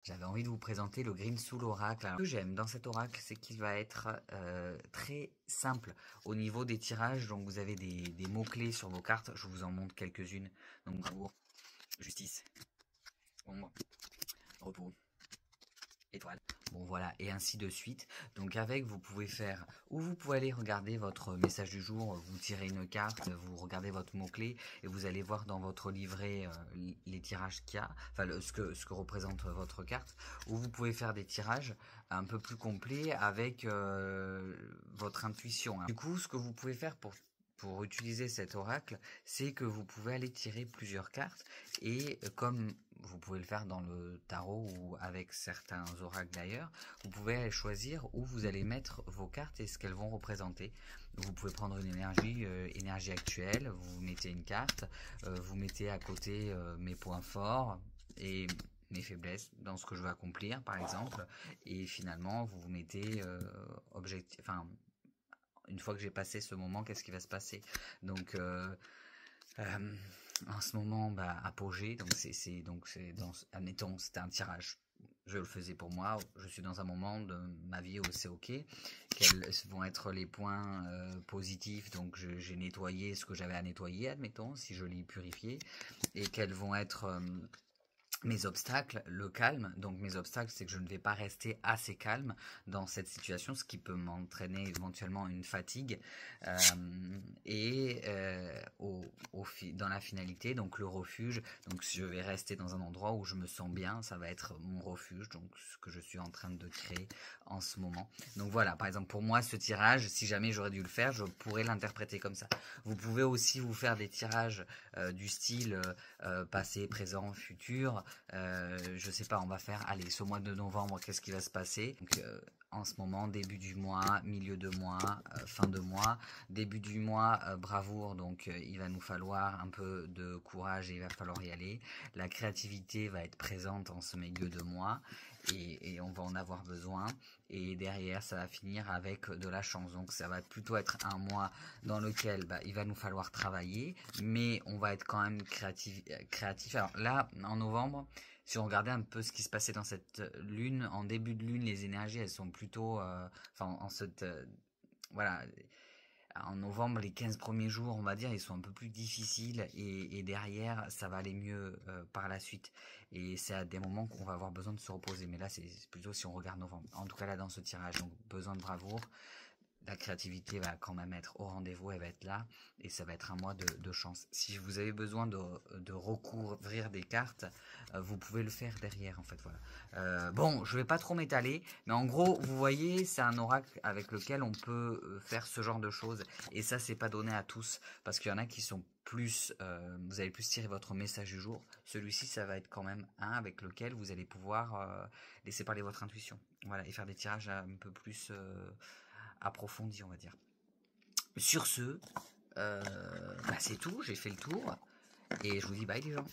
J'avais envie de vous présenter le Green Soul Oracle. Alors, ce que j'aime dans cet oracle, c'est qu'il va être très simple au niveau des tirages. Donc vous avez des mots-clés sur vos cartes. Je vous en montre quelques-unes. Donc bravoure, justice, ombre, repos, étoile. Bon voilà, et ainsi de suite. Donc avec, vous pouvez faire, ou vous pouvez aller regarder votre message du jour, vous tirez une carte, vous regardez votre mot-clé, et vous allez voir dans votre livret les tirages qu'il y a, enfin ce que représente votre carte, ou vous pouvez faire des tirages un peu plus complets avec votre intuition, hein. Du coup, ce que vous pouvez faire pour utiliser cet oracle, c'est que vous pouvez aller tirer plusieurs cartes, et comme vous pouvez le faire dans le tarot ou avec certains oracles d'ailleurs, vous pouvez aller choisir où vous allez mettre vos cartes et ce qu'elles vont représenter. Vous pouvez prendre une énergie actuelle, vous mettez une carte, vous mettez à côté mes points forts et mes faiblesses dans ce que je veux accomplir par exemple, et finalement vous vous mettez une fois que j'ai passé ce moment, qu'est-ce qui va se passer. Donc en ce moment, apogée, donc admettons, c'était un tirage. Je le faisais pour moi. Je suis dans un moment de ma vie où c'est ok. Quels vont être les points positifs? Donc j'ai nettoyé ce que j'avais à nettoyer, admettons, si je l'ai purifié. Et quels vont être mes obstacles, le calme. Donc mes obstacles, c'est que je ne vais pas rester assez calme dans cette situation, ce qui peut m'entraîner éventuellement une fatigue. Dans la finalité, donc le refuge, donc je vais rester dans un endroit où je me sens bien, ça va être mon refuge, donc ce que je suis en train de créer en ce moment. Donc voilà, par exemple pour moi ce tirage, si jamais j'aurais dû le faire, je pourrais l'interpréter comme ça. Vous pouvez aussi vous faire des tirages du style passé, présent, futur. Je sais pas, on va faire, allez, ce mois de novembre, qu'est-ce qui va se passer? Donc, en ce moment, début du mois, milieu de mois, fin de mois. Début du mois, bravoure, donc il va nous falloir un peu de courage et il va falloir y aller. La créativité va être présente en ce milieu de mois et on va en avoir besoin. Et derrière, ça va finir avec de la chance. Donc ça va plutôt être un mois dans lequel il va nous falloir travailler, mais on va être quand même créatif. Alors là, en novembre, si on regardait un peu ce qui se passait dans cette lune, en début de lune, les énergies, elles sont plutôt, voilà, en novembre, les 15 premiers jours, on va dire, ils sont un peu plus difficiles et derrière, ça va aller mieux par la suite. Et c'est à des moments qu'on va avoir besoin de se reposer. Mais là, c'est plutôt si on regarde novembre. En tout cas, là, dans ce tirage, donc besoin de bravoure. La créativité va quand même être au rendez-vous, elle va être là, et ça va être un mois de chance. Si vous avez besoin de recouvrir des cartes, vous pouvez le faire derrière, en fait, voilà. Bon, je vais pas trop m'étaler, mais en gros, vous voyez, c'est un oracle avec lequel on peut faire ce genre de choses, et ça, c'est pas donné à tous, parce qu'il y en a qui sont plus, vous allez plus tirer votre message du jour. Celui-ci, ça va être quand même un avec lequel vous allez pouvoir laisser parler votre intuition, voilà, et faire des tirages un peu plus approfondis, on va dire. Sur ce, c'est tout, j'ai fait le tour, et je vous dis bye les gens.